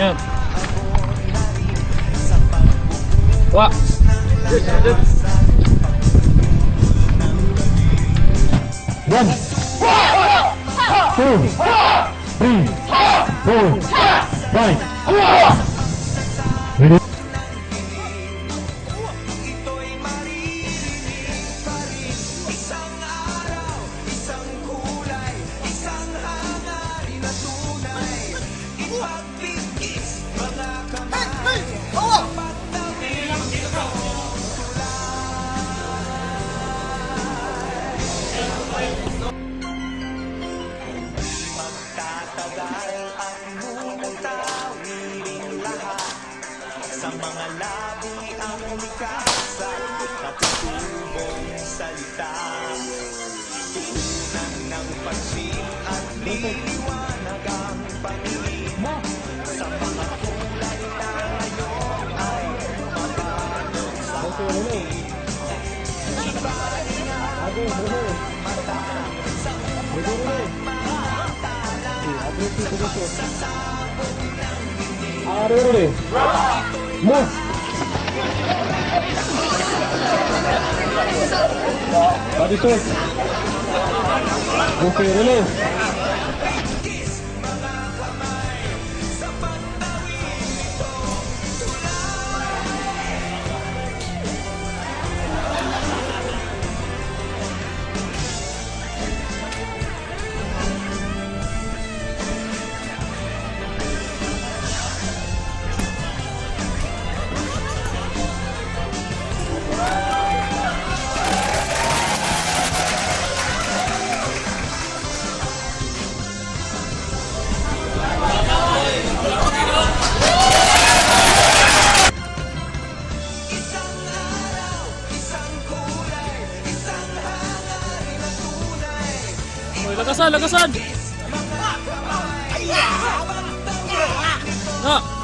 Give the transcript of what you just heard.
Yan. Wa. One, two, three, four, five. Ready? Sa mga labi ang likas at natutubong salita, tuunan ng pansin at liwanag ang pangilin. Sa mga kulay na ngayon ay mabalot sa akin. Iba rin ang mata sa pagmamatalang sa sabog ng Ready? Move! Body short. Okay, release. Uy, lagasan, lagasan. Na.